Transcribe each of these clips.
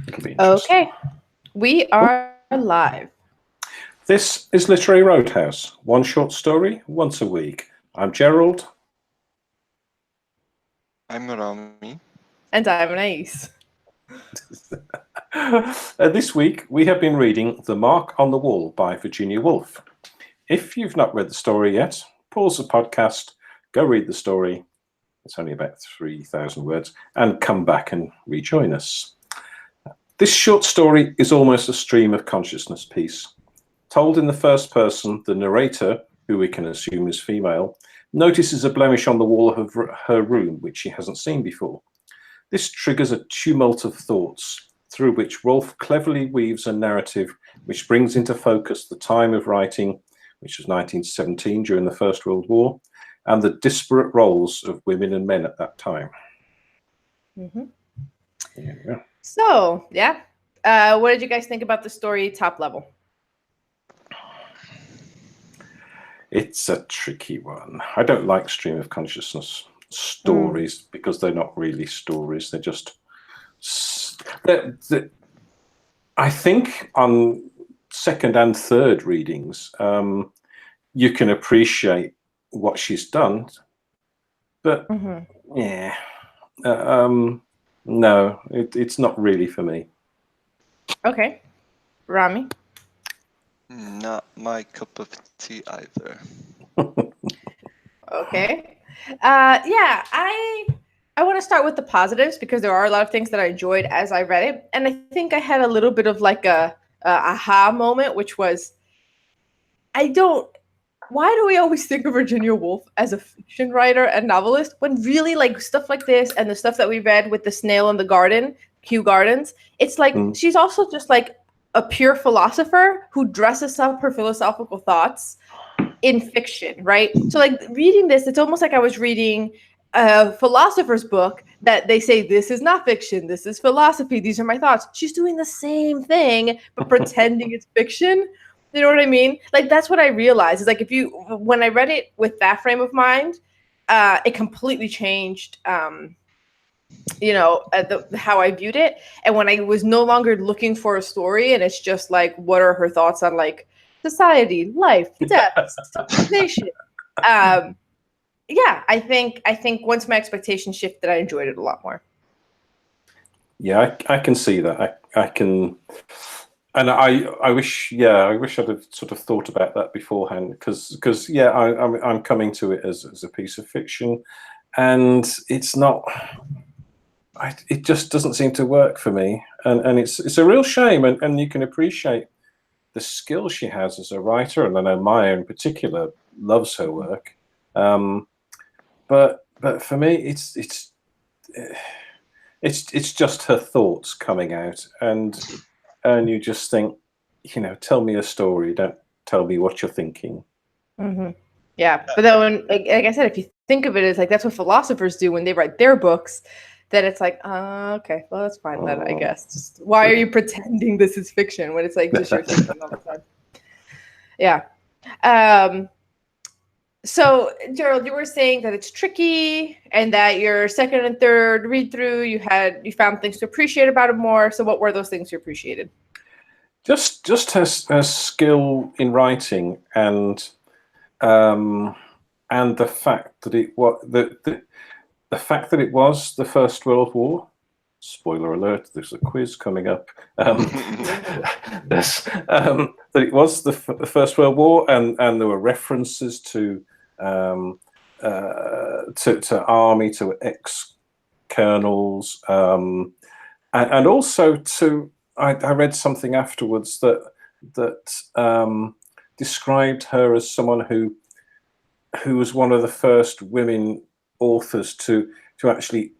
It'll be interesting. Okay, we are live. This is Literary Roadhouse. One short story, once a week. I'm Gerald. I'm Rami. And I'm Anais. This week, we have been reading The Mark on the Wall by Virginia Woolf. If you've not read the story yet, pause the podcast, go read the story. It's only about 3,000 words, and come back and rejoin us. This short story is almost a stream of consciousness piece. Told in the first person, the narrator, who we can assume is female, notices a blemish on the wall of her room, which she hasn't seen before. This triggers a tumult of thoughts, through which Rolfe cleverly weaves a narrative which brings into focus the time of writing, which was 1917 during the First World War, and the disparate roles of women and men at that time. Mm-hmm. Yeah. So, what did you guys think about the story top level? It's a tricky one. I don't like stream of consciousness stories because they're not really stories. They're just... I think on second and third readings, you can appreciate what she's done, but no, it's not really for me. Okay. Rami? Not my cup of tea either. Okay. I want to start with the positives because there are a lot of things that I enjoyed as I read it. And I think I had a little bit of like a aha moment, which was, why do we always think of Virginia Woolf as a fiction writer and novelist when really like stuff like this and the stuff that we read with the snail in the garden, Kew Gardens, it's like she's also just like a pure philosopher who dresses up her philosophical thoughts in fiction, right? So like reading this, it's almost like I was reading a philosopher's book that they say, this is not fiction, this is philosophy, these are my thoughts. She's doing the same thing, but pretending it's fiction. You know what I mean? Like, that's what I realized. Is like, when I read it with that frame of mind, it completely changed, how I viewed it. And when I was no longer looking for a story, and it's just like, what are her thoughts on like society, life, death, civilization? I think once my expectations shifted, I enjoyed it a lot more. Yeah, I can see that. I can. And I wish I'd have sort of thought about that beforehand, because I'm coming to it as a piece of fiction, and it's not. It just doesn't seem to work for me, and it's a real shame. And you can appreciate the skill she has as a writer, and I know Maya in particular loves her work, but for me it's just her thoughts coming out, and you just think, tell me a story, don't tell me what you're thinking. Mm-hmm. Yeah, but then when, like I said, if you think of it as like that's what philosophers do when they write their books, then it's like, okay, well, that's fine then, I guess. Just, why are you pretending this is fiction when it's like just your thinking all the time? Yeah. So, Gerald, you were saying that it's tricky and that your second and third read through, you found things to appreciate about it more. So what were those things you appreciated? Just her skill in writing, and the fact that it was the fact that it was the First World War. Spoiler alert, there's a quiz coming up. That it was the First World War, and there were references to army, to ex-colonels, and also to, I read something afterwards that described her as someone who was one of the first women authors to actually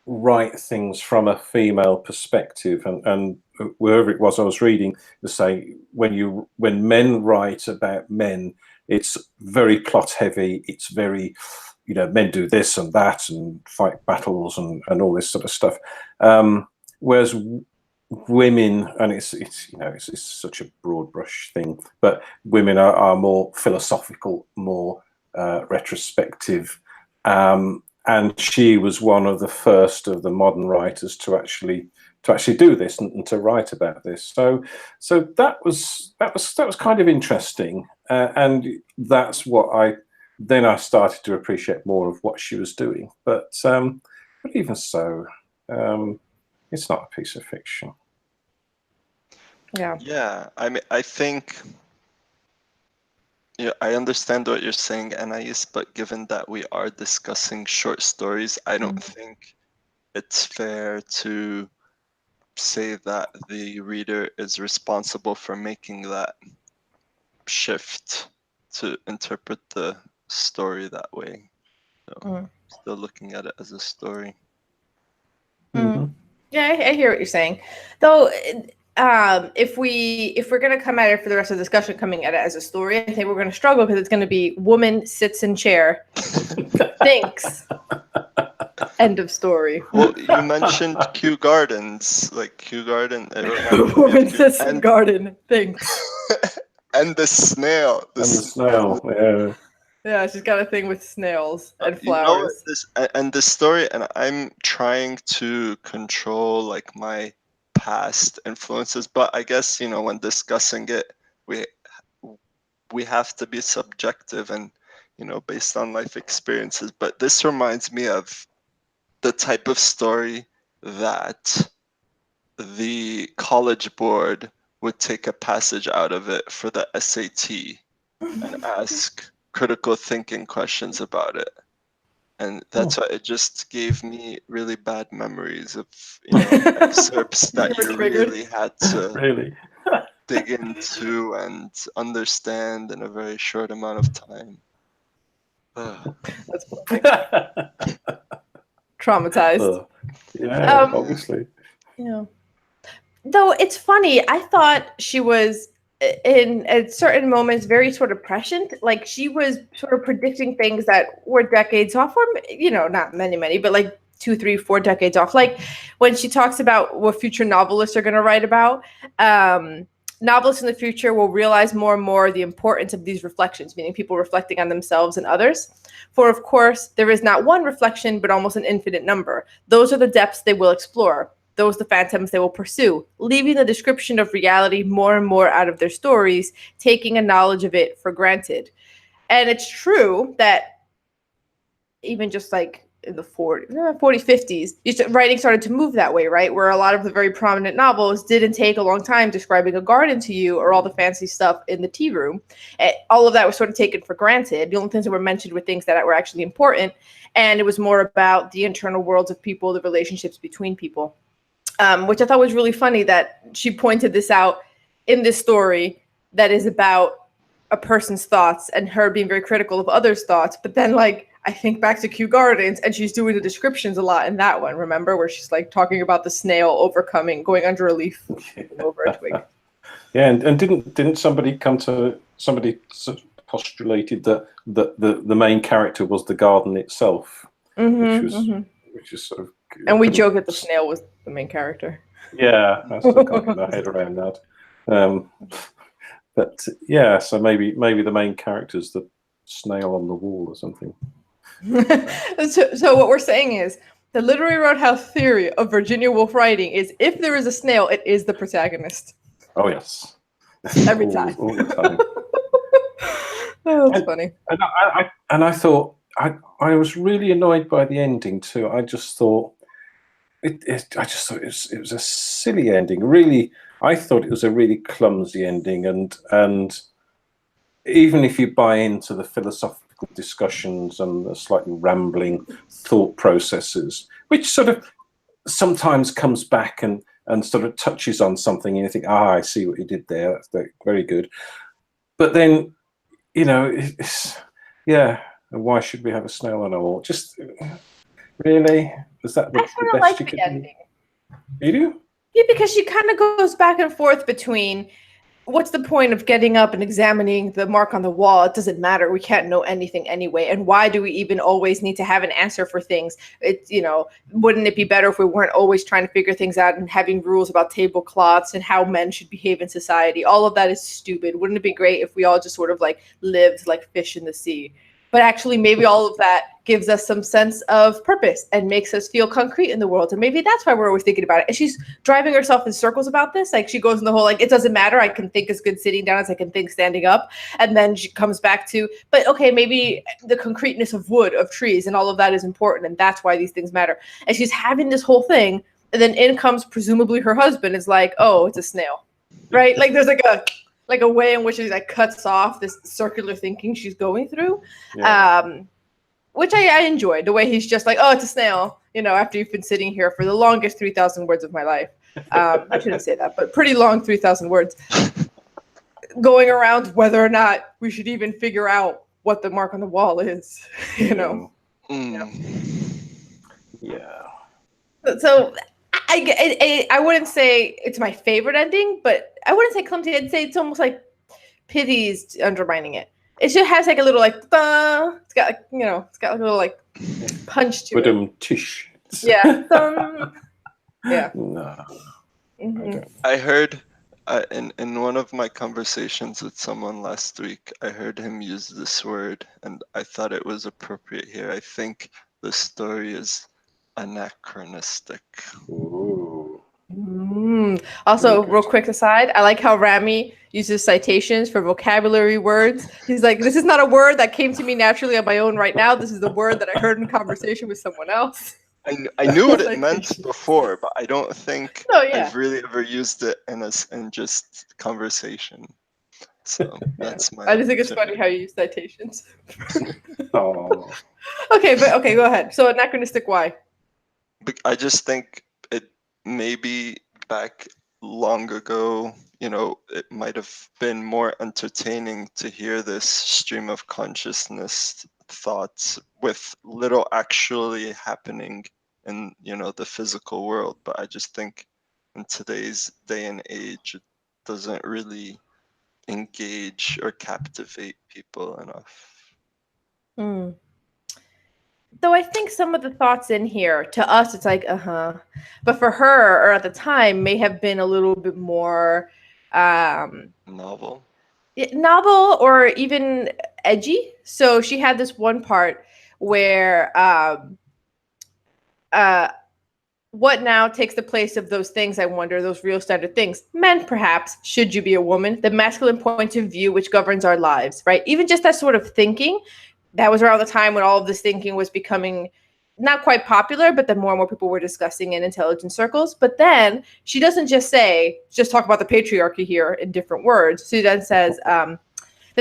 write things from a female perspective, and wherever it was I was reading, to say when men write about men, it's very plot heavy, it's very, men do this and that and fight battles and all this sort of stuff, whereas women, and it's such a broad brush thing, but women are more philosophical, more retrospective, and she was one of the first of the modern writers to actually do this and to write about this. So that was kind of interesting, and that's what I started to appreciate more of what she was doing. But even so, it's not a piece of fiction. Yeah. Yeah, I mean, I think, I understand what you're saying, Anais, but given that we are discussing short stories, I don't think it's fair to say that the reader is responsible for making that shift to interpret the story that way. So still looking at it as a story. Yeah, I hear what you're saying. Though, if we're gonna come at it for the rest of the discussion, coming at it as a story, I think we're gonna struggle because it's gonna be woman sits in chair, thinks. End of story. Well, you mentioned Kew Gardens, like Kew Garden. Woman sits in garden, thinks. And the snail. And the snail, yeah. Yeah, she's got a thing with snails and You flowers. know, and the story, and I'm trying to control like my past influences, but I guess, when discussing it, we have to be subjective and, based on life experiences. But this reminds me of the type of story that the college board would take a passage out of it for the SAT and ask critical thinking questions about it. And that's why it just gave me really bad memories of excerpts that you really had to dig into and understand in a very short amount of time. That's traumatized. Yeah, obviously. Yeah. Though it's funny, I thought she was in at certain moments very sort of prescient. Like she was sort of predicting things that were decades off, or not many, but like 2, 3, 4 decades off. Like when she talks about what future novelists are going to write about. Novelists in the future will realize more and more the importance of these reflections, meaning people reflecting on themselves and others. For, of course, there is not one reflection, but almost an infinite number. Those are the depths they will explore. Those the phantoms they will pursue, leaving the description of reality more and more out of their stories, taking a knowledge of it for granted. And it's true that even just like in the 40s, 50s, writing started to move that way, right? Where a lot of the very prominent novels didn't take a long time describing a garden to you or all the fancy stuff in the tea room. All of that was sort of taken for granted. The only things that were mentioned were things that were actually important. And it was more about the internal worlds of people, the relationships between people, which I thought was really funny that she pointed this out in this story that is about a person's thoughts and her being very critical of others' thoughts. But then, like, I think back to Kew Gardens, and she's doing the descriptions a lot in that one. Remember, where she's like talking about the snail going under a leaf, over a twig. Yeah, and didn't somebody postulated that the main character was the garden itself, which is sort of. And we joke that the snail was the main character. Yeah, I still can't get my head around that. But yeah, so maybe the main character's the snail on the wall or something. So what we're saying is the literary Roadhouse theory of Virginia Woolf writing is if there is a snail, it is the protagonist. Oh yes, every time. All the time. That's funny. And I thought I was really annoyed by the ending too. I just thought it was a silly ending. Really, I thought it was a really clumsy ending, and even if you buy into the philosophical discussions and the slightly rambling thought processes, which sort of sometimes comes back and sort of touches on something, and you think, I see what you did there. That's very good. But then, why should we have a snail on a wall? Just really, is that the best like you could ending. Do? You do? Yeah, because she kind of goes back and forth between what's the point of getting up and examining the mark on the wall? It doesn't matter. We can't know anything anyway. And why do we even always need to have an answer for things? Wouldn't it be better if we weren't always trying to figure things out and having rules about tablecloths and how men should behave in society? All of that is stupid. Wouldn't it be great if we all just sort of like lived like fish in the sea? But actually, maybe all of that gives us some sense of purpose and makes us feel concrete in the world. And maybe that's why we're always thinking about it. And she's driving herself in circles about this. Like she goes in the whole, like, it doesn't matter. I can think as good sitting down as I can think standing up. And then she comes back to, but okay, maybe the concreteness of wood, of trees, and all of that is important. And that's why these things matter. And she's having this whole thing. And then in comes presumably her husband is like, oh, it's a snail, right? Like there's like a way in which she like cuts off this circular thinking she's going through. Yeah. Which I enjoyed, the way he's just like, oh, it's a snail, you know, after you've been sitting here for the longest 3,000 words of my life. I shouldn't say that, but pretty long 3,000 words. Going around whether or not we should even figure out what the mark on the wall is, you know. Yeah. So I wouldn't say it's my favorite ending, but I wouldn't say clumsy. I'd say it's almost like pity's undermining it. It just has like a little like, it's got like, you know, it's got like a little like punch to it. Tish. Yeah. Yeah. No. Mm-hmm. I heard in one of my conversations with someone last week, I heard him use this word, and I thought it was appropriate here. I think the story is anachronistic. Ooh. Also, real quick aside, I like how Rami uses citations for vocabulary words. He's like, this is not a word that came to me naturally on my own right now. This is the word that I heard in conversation with someone else. I knew what it meant before, but I don't think I've really ever used it in just conversation. So that's my. I just think it's funny how you use citations. Oh. Okay, go ahead. So anachronistic, why? I just think it maybe back long ago, you know, it might have been more entertaining to hear this stream of consciousness thoughts with little actually happening in, you know, the physical world. But I just think in today's day and age, it doesn't really engage or captivate people enough. Though I think some of the thoughts in here, to us, it's like, but for her, or at the time, may have been a little bit more novel or even edgy. So she had this one part where what now takes the place of those things, I wonder, those real standard things? Men, perhaps, should you be a woman? The masculine point of view which governs our lives, right? Even just that sort of thinking, that was around the time when all of this thinking was becoming not quite popular, but then more and more people were discussing in intelligence circles. But then she doesn't just talk about the patriarchy here in different words. She then says, the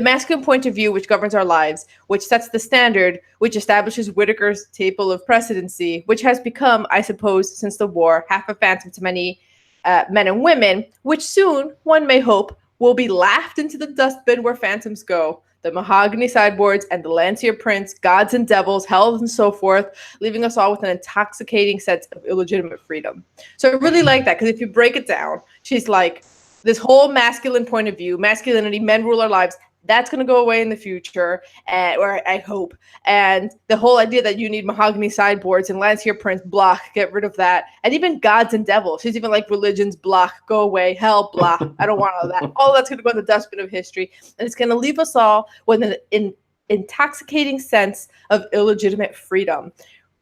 masculine point of view which governs our lives, which sets the standard, which establishes Whitaker's table of precedency, which has become, I suppose, since the war, half a phantom to many men and women, which soon, one may hope, will be laughed into the dustbin where phantoms go. The mahogany sideboards and the Lancier prints, gods and devils, hell and so forth, leaving us all with an intoxicating sense of illegitimate freedom. So I really like that, because if you break it down, she's like, this whole masculine point of view, masculinity, men rule our lives, that's going to go away in the future, or I hope. And the whole idea that you need mahogany sideboards and Lancier prints, block, get rid of that. And even gods and devils. She's even like religions, block, go away, hell, blah. I don't want all that. All that's going to go in the dustbin of history. And it's going to leave us all with an intoxicating sense of illegitimate freedom,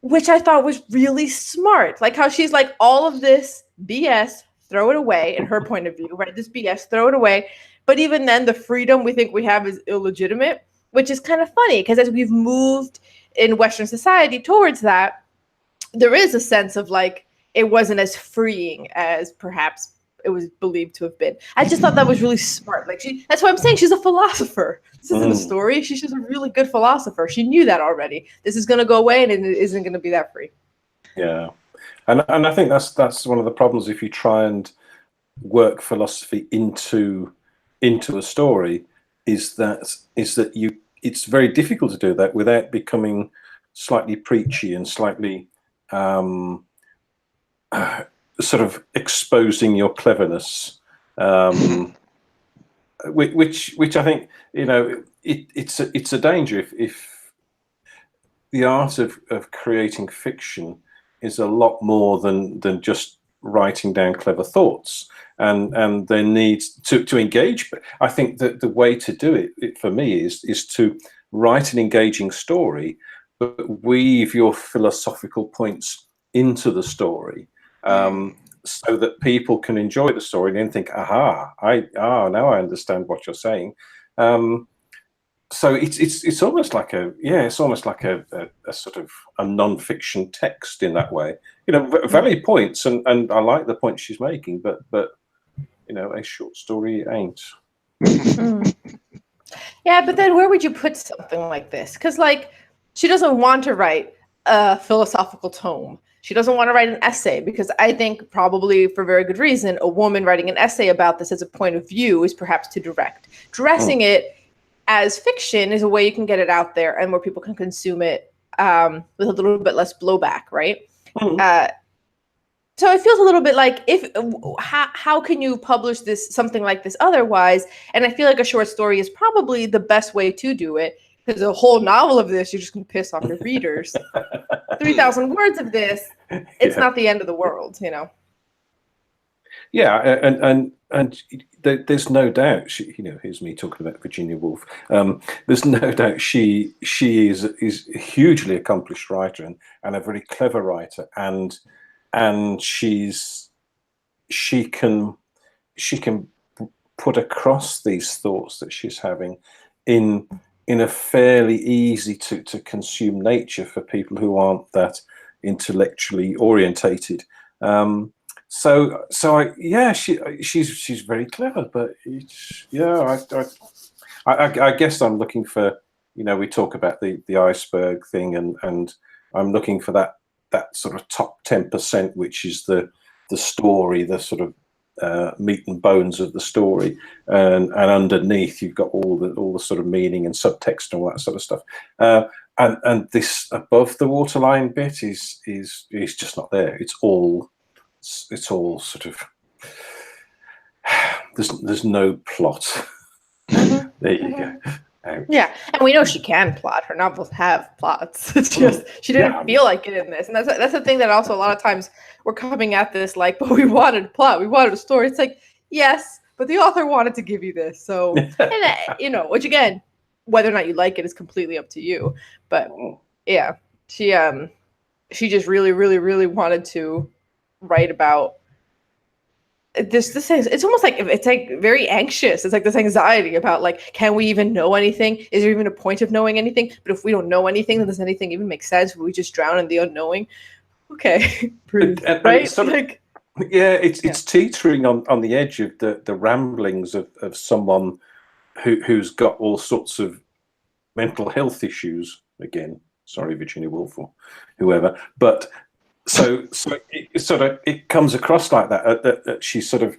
which I thought was really smart. Like how she's like, all of this BS, throw it away, in her point of view, right? This BS, throw it away. But even then, the freedom we think we have is illegitimate, which is kind of funny, because as we've moved in Western society towards that, there is a sense of like, it wasn't as freeing as perhaps it was believed to have been. I just thought that was really smart. Like that's why I'm saying she's a philosopher. This isn't a story. She's just a really good philosopher. She knew that already. This is going to go away and it isn't going to be that free. Yeah. And I think that's one of the problems if you try and work philosophy into a story, is that it's very difficult to do that without becoming slightly preachy and slightly sort of exposing your cleverness, which I think, you know, it's a danger if the art of creating fiction is a lot more than just writing down clever thoughts, and there needs to engage. But I think that the way to do it for me is to write an engaging story, but weave your philosophical points into the story, so that people can enjoy the story and then think, aha, now I understand what you're saying. So it's almost like a sort of a non-fiction text in that way. Valid points, and I like the point she's making, but a short story ain't. Yeah, but then where would you put something like this? Because she doesn't want to write a philosophical tome. She doesn't want to write an essay, because I think, probably for very good reason, a woman writing an essay about this as a point of view is perhaps too direct. Dressing it as fiction is a way you can get it out there and where people can consume it with a little bit less blowback, right? So it feels a little bit like, how can you publish something like this otherwise? And I feel like a short story is probably the best way to do it, because a whole novel of this, you're just going to piss off your readers. 3,000 words of this, it's not the end of the world, Yeah, and there's no doubt. Here's me talking about Virginia Woolf. There's no doubt she is a hugely accomplished writer and a very clever writer, and she can put across these thoughts that she's having in a fairly easy to consume nature for people who aren't that intellectually orientated. She's very clever, but I guess I'm looking for, we talk about the iceberg thing, and I'm looking for that sort of top 10%, which is the story, the sort of meat and bones of the story, and underneath you've got all the sort of meaning and subtext and all that sort of stuff. And this above the waterline bit is just not there. It's all sort of, there's no plot. There you go. Ouch. Yeah, and we know she can plot. Her novels have plots. It's just she didn't feel like it in this, and that's the thing that also a lot of times we're coming at this like, but we wanted a plot, we wanted a story. It's like, yes, but the author wanted to give you this, so and which again, whether or not you like it is completely up to you. But yeah, she just really, really, really wanted to write about this thing. It's almost like it's like very anxious. It's like this anxiety about like, can we even know anything? Is there even a point of knowing anything? But if we don't know anything, then does anything even make sense? Will we just drown in the unknowing? Okay, breathe, right? It's teetering on the edge of the ramblings of someone who's got all sorts of mental health issues. Again, sorry, Virginia Woolf or whoever, but. So it comes across like that she sort of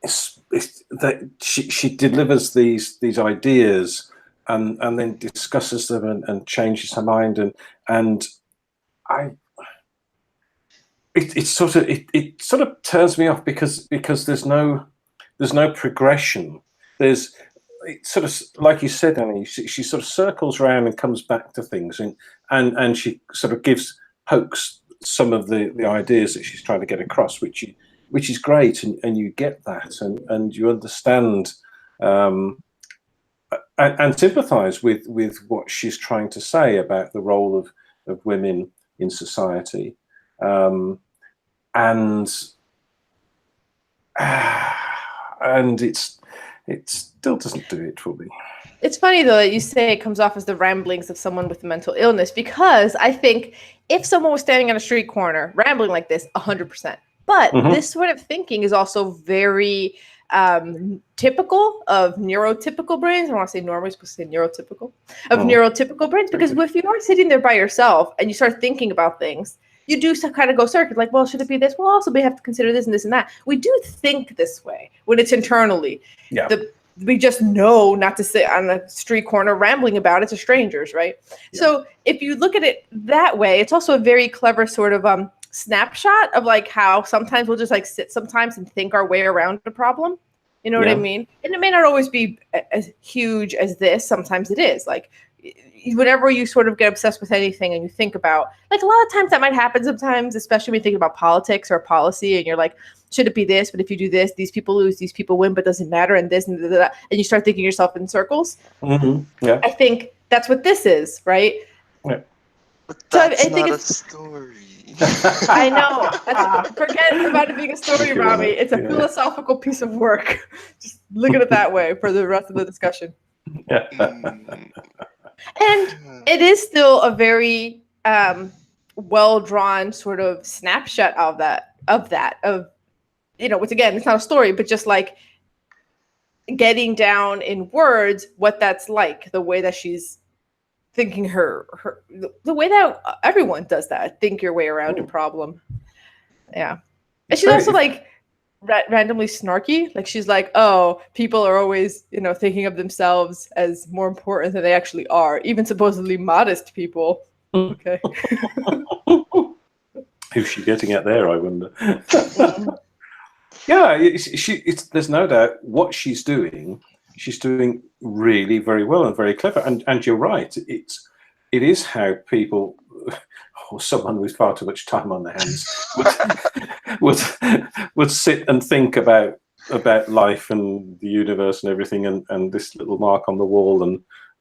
that she delivers these ideas and then discusses them and changes her mind and it sort of turns me off because there's no progression. It's sort of like you said, Annie. She sort of circles around and comes back to things and she sort of pokes some of the ideas that she's trying to get across, which is great, and you get that, and you understand and sympathise with what she's trying to say about the role of women in society, and it still doesn't do it for me. It's funny, though, that you say it comes off as the ramblings of someone with mental illness, because I think if someone was standing on a street corner rambling like this, 100%. But this sort of thinking is also very typical of neurotypical brains. I don't want to say normal, I'm supposed to say neurotypical. Of neurotypical brains, because if you are sitting there by yourself and you start thinking about things, you do kind of go circuit, like, well, should it be this? Well, also we have to consider this and this and that. We do think this way when it's internally. Yeah. We just know not to sit on a street corner rambling about it to strangers, right? Yeah. So if you look at it that way, it's also a very clever sort of snapshot of like how sometimes we'll just like sit sometimes and think our way around a problem. You know what I mean? And it may not always be as huge as this. Sometimes it is. Like, whenever you sort of get obsessed with anything and you think about, like, a lot of times that might happen sometimes, especially when you think about politics or policy, and you're like, should it be this? But if you do this, these people lose, these people win, but doesn't matter, and this and that, and you start thinking yourself in circles. Yeah. I think that's what this is, right? Yeah. But that's I think not a it's story. I know. Forget about it being a story, Thank you, Rami. Rami. It's a Yeah. philosophical piece of work. Just look at it that way for the rest of the discussion. Mm. And it is still a very well-drawn sort of snapshot of which again, it's not a story, but just like getting down in words what that's like, the way that she's thinking the way that everyone does that, think your way around a problem. Yeah. And she's also like randomly snarky. Like, she's like, oh, people are always, thinking of themselves as more important than they actually are, even supposedly modest people. Okay. Who's she getting at there, I wonder? Yeah, there's no doubt what she's doing really very well and very clever. And you're right, it is how people, or someone with far too much time on their hands, would sit and think about life and the universe and everything, and this little mark on the wall,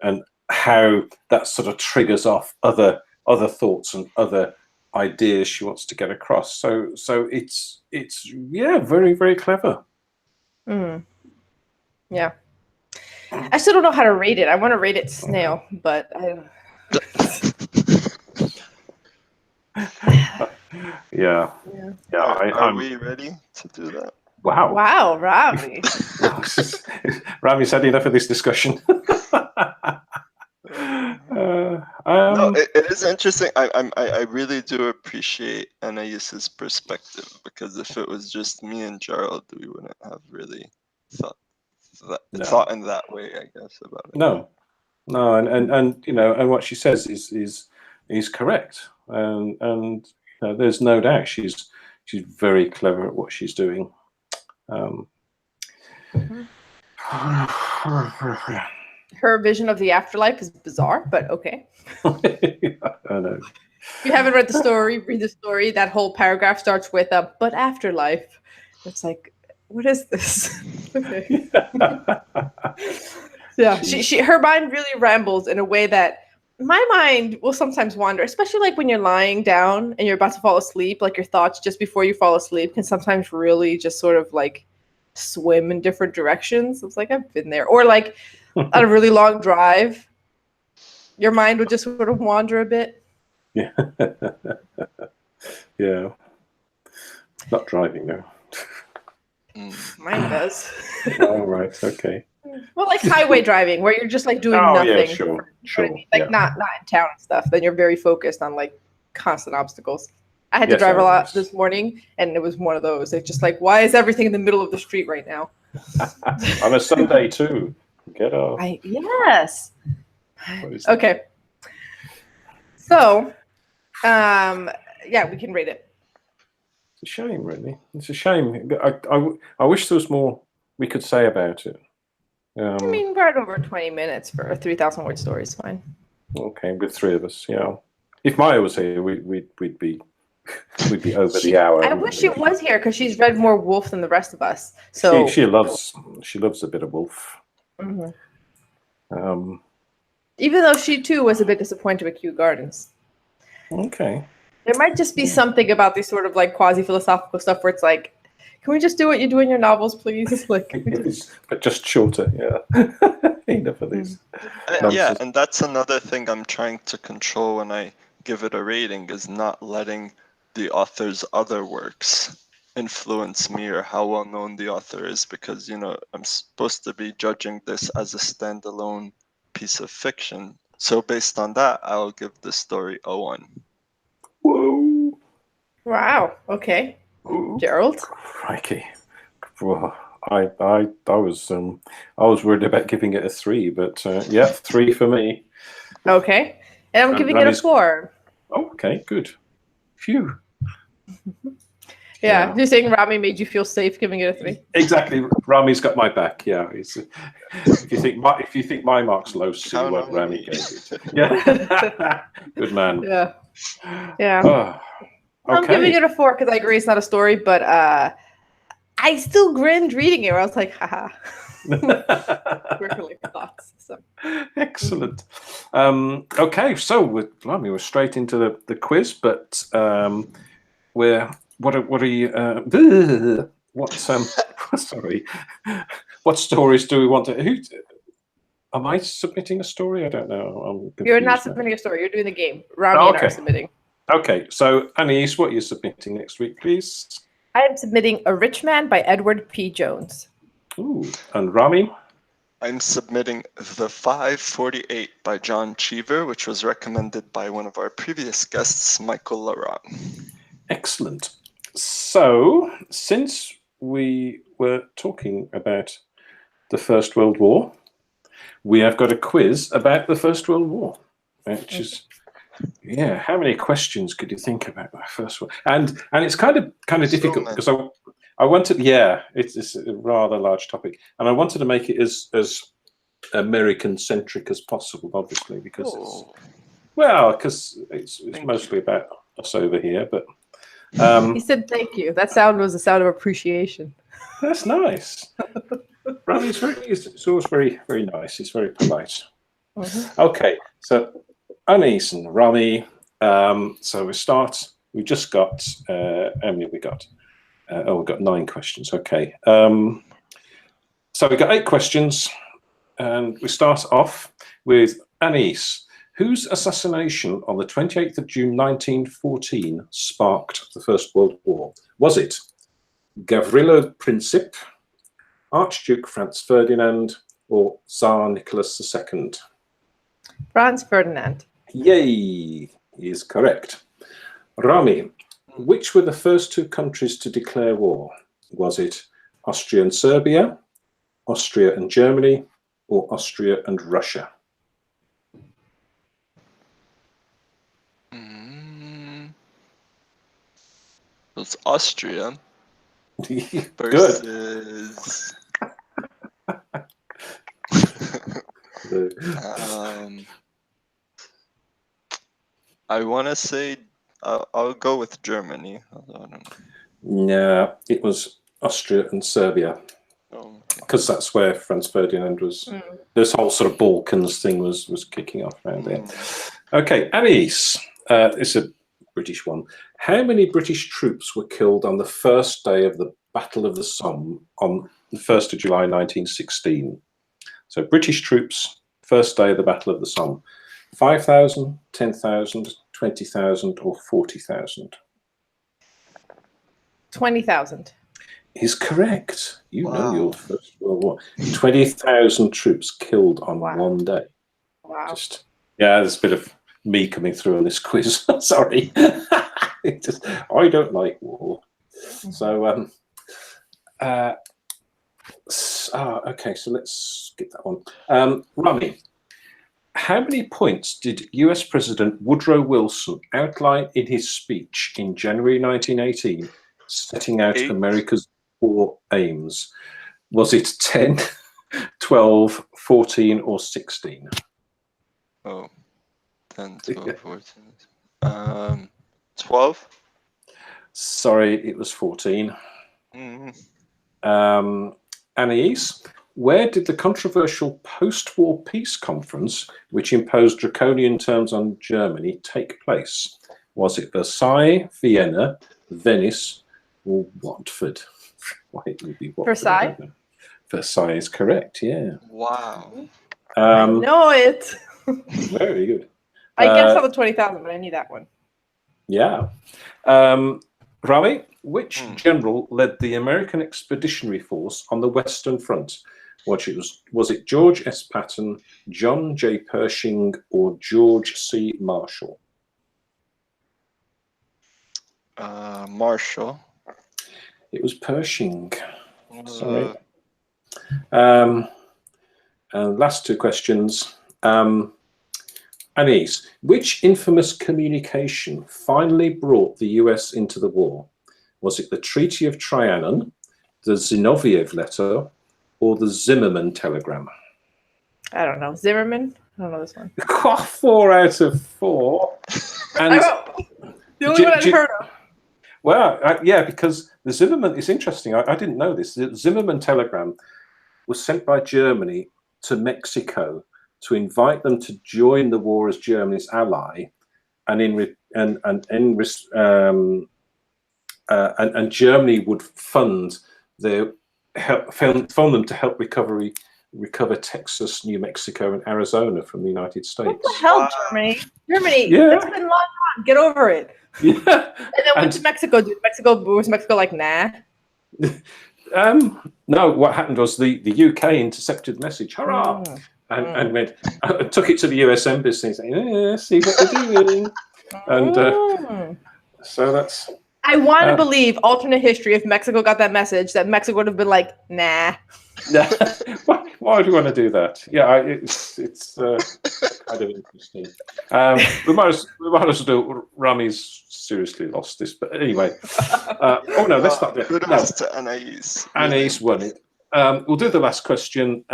and how that sort of triggers off other thoughts and other ideas she wants to get across. So it's very, very clever. Yeah. I still don't know how to rate it. I want to rate it snail, but I don't. Yeah. Are we ready to do that? Wow, Rami. Rami's had enough of this discussion. No, it is interesting. I really do appreciate Anais's perspective, because if it was just me and Gerald, we wouldn't have really thought in that way, I guess, about it. No, and what she says is correct, and there's no doubt she's very clever at what she's doing. Her vision of the afterlife is bizarre, but okay. I know. If you haven't read the story, read the story. That whole paragraph starts with but afterlife. It's like, what is this? Okay. Yeah, her mind really rambles in a way that my mind will sometimes wander, especially like when you're lying down and you're about to fall asleep. Like, your thoughts just before you fall asleep can sometimes really just sort of like swim in different directions. It's like, I've been there. Or like on a really long drive, your mind would just sort of wander a bit. Yeah. Yeah. Not driving, though. Mine does. Oh, right. Okay. Well, like highway driving, where you're just like doing nothing. Yeah, sure. Like, not in town and stuff. Then you're very focused on like constant obstacles. I had to drive a lot this morning, and it was one of those. It's just like, why is everything in the middle of the street right now? On a Sunday too. Get off. Yes. Okay. So, yeah, we can rate it. It's a shame, really. It's a shame. I wish there was more we could say about it. I mean, we're at over 20 minutes for a 3,000 word story. It's fine. Okay, with three of us, yeah. If Maya was here, we'd be over the hour. I wish she was here, because she's read more Woolf than the rest of us. So she loves a bit of Woolf. Mm-hmm. Even though she too was a bit disappointed with Kew Gardens. Okay. There might just be something about these sort of like quasi-philosophical stuff where it's like, can we just do what you do in your novels, please? Like, but just shorter, yeah. Enough of these. Yeah, and that's another thing I'm trying to control when I give it a rating, is not letting the author's other works influence me, or how well known the author is, because I'm supposed to be judging this as a standalone piece of fiction. So based on that, I'll give the story a 1. Whoa! Wow. Okay. Ooh. Gerald. Crikey. Well, I was worried about giving it a 3, but yeah, 3 for me. Okay, and I'm giving it a 4. Oh, okay, good. Phew. Yeah, you're saying Rami made you feel safe giving it a 3. Exactly. Rami's got my back. Yeah. If you think my mark's low, see Count what on Rami me. gave it. Yeah. Good man. Yeah. Yeah. Oh, I'm giving okay. it a 4 because I agree it's not a story, but I still grinned reading it where I was like, haha. Like thoughts. So. Excellent. Okay, so we're straight into the quiz, but what are you sorry, what stories do we want to am I submitting a story? I don't know. I'm confused You're not now. submitting a story, you're doing the game. Rami and I are submitting. Okay, so Anise, what are you submitting next week, please? I am submitting A Rich Man by Edward P. Jones. Ooh, and Rami? I'm submitting The 548 by John Cheever, which was recommended by one of our previous guests, Michael Laurent. Excellent. So, since we were talking about the First World War, we have got a quiz about the First World War, which is, yeah, how many questions could you think about the First World? And it's kind of difficult because I wanted, it's a rather large topic, and I wanted to make it as American centric as possible, obviously, because it's mostly about us over here. But he said thank you. That sound was a sound of appreciation. That's nice. Rami's it's always very, very nice. He's very polite. Okay, so Anise and Rami. So we start. We just got how many have we got? We've got 9 questions. Okay. So we got 8 questions, and we start off with Anise, whose assassination on the 28th of June 1914 sparked the First World War. Was it Gavrilo Princip, Archduke Franz Ferdinand, or Tsar Nicholas II? Franz Ferdinand. Yay, he is correct. Rami, which were the first 2 countries to declare war? Was it Austria and Serbia, Austria and Germany, or Austria and Russia? It's Austria Good. versus I want to say I'll go with Germany. I don't know. No, it was Austria and Serbia, because that's where Franz Ferdinand was. This whole sort of Balkans thing was kicking off around there. Okay, Anise, it's a British one. How many British troops were killed on the first day of the Battle of the Somme on the 1st of July 1916? So British troops, first day of the Battle of the Somme. 5,000, 10,000, 20,000, or 40,000? 20,000. Is correct. You know your First World War. 20,000 troops killed on one day. Wow. There's a bit of me coming through on this quiz. Sorry. I don't like war. So, okay, so let's skip that one. Rami, how many points did US President Woodrow Wilson outline in his speech in January 1918, setting out 8. America's war aims? Was it 10, 12, 14, or 16? 10, 12, 14. 12? Sorry, it was 14. Anais, where did the controversial post-war peace conference, which imposed draconian terms on Germany, take place? Was it Versailles, Vienna, Venice, or Watford? Why it would be Watford? Versailles? Versailles is correct, yeah. Wow. I know it. Very good. I guessed on the 20,000, but I knew that one. Yeah. Rami, which general led the American Expeditionary Force on the Western Front? Was it George S. Patton, John J. Pershing, or George C. Marshall? Marshall. It was Pershing. Sorry. And last 2 questions. Anise, which infamous communication finally brought the US into the war? Was it the Treaty of Trianon, the Zinoviev letter, or the Zimmerman telegram? I don't know. Zimmerman? I don't know this one. 4 out of 4. And the only one I've heard of. Well, yeah, because the Zimmerman is interesting. I didn't know this. The Zimmerman telegram was sent by Germany to Mexico to invite them to join the war as Germany's ally, and Germany would fund them to help recover Texas, New Mexico, and Arizona from the United States. What the hell, Germany? Germany, Yeah. that's been a long time. Get over it. Yeah. And then went to Mexico. Was Mexico like, nah? No, what happened was the UK intercepted the message, hurrah, and went, took it to the US embassy, saying, see what they're doing. And so that's... I want to believe alternate history, if Mexico got that message, that Mexico would have been like, nah. Why would you want to do that? Yeah, it's kind of interesting. We might as well do. Rami's seriously lost this, but anyway. Oh no, let's not do it. Kudos to Anais. Anais won it. We'll do the last question.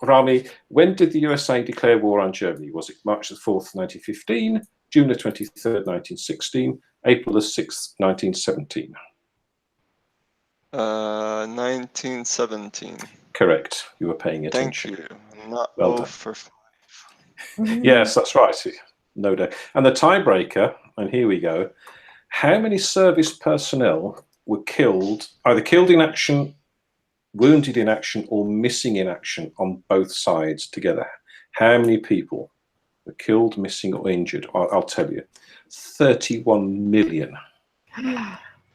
Rami, when did the USA declare war on Germany? Was it March the 4th, 1915, June the 23rd, 1916, April the 6th, 1917? 1917. Correct. You were paying attention. Thank you. I'm not Well done. for 5. Yes, that's right. No doubt. And the tiebreaker, and here we go. How many service personnel were killed, either killed in action, wounded in action, or missing in action on both sides together? How many people were killed, missing, or injured? I'll tell you. 31 million.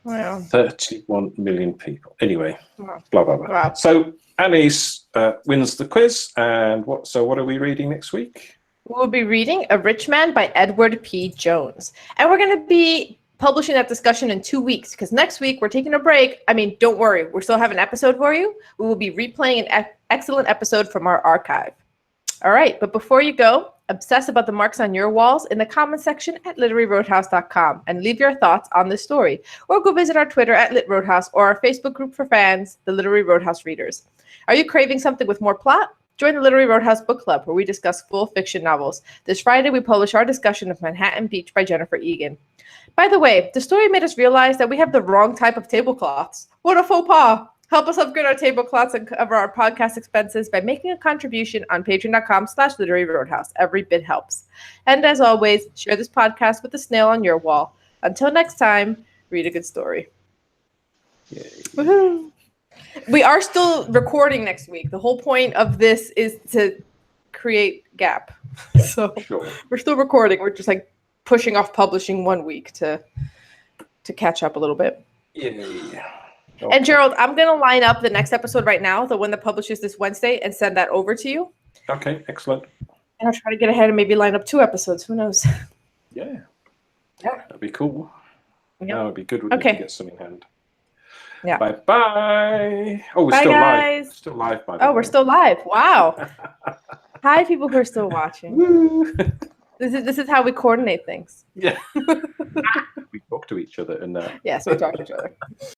Wow. 31 million people. Anyway, Wow. blah, blah, blah. Wow. So Anais wins the quiz. And what are we reading next week? We'll be reading A Rich Man by Edward P. Jones. And we're going to be publishing that discussion in 2 weeks, because next week we're taking a break. I mean, don't worry. We'll still have an episode for you. We will be replaying an excellent episode from our archive. All right. But before you go, obsess about the marks on your walls in the comment section at literaryroadhouse.com and leave your thoughts on this story. Or go visit our Twitter at LitRoadhouse or our Facebook group for fans, the Literary Roadhouse Readers. Are you craving something with more plot? Join the Literary Roadhouse Book Club, where we discuss full fiction novels. This Friday, we publish our discussion of Manhattan Beach by Jennifer Egan. By the way, the story made us realize that we have the wrong type of tablecloths. What a faux pas! Help us upgrade our tablecloths and cover our podcast expenses by making a contribution on patreon.com/Literary Roadhouse. Every bit helps. And as always, share this podcast with the snail on your wall. Until next time, read a good story. Yay. Woohoo! We are still recording next week. The whole point of this is to create gap. So Sure. we're still recording. We're just like pushing off publishing 1 week to catch up a little bit. Yay. And Gerald, I'm going to line up the next episode right now, the one that publishes this Wednesday, and send that over to you. Okay, excellent. And I'll try to get ahead and maybe line up 2 episodes. Who knows? Yeah. Yeah. That'd be cool. Yep. That would be good. Wouldn't Okay. it, to get some in hand. Yeah. Bye-bye. Oh, we're Bye, still guys. live. Still live, by the way. Oh, we're still live. Wow. Hi, people who are still watching. Woo. This is how we coordinate things. Yeah. We talk to each other and Yes, we talk to each other.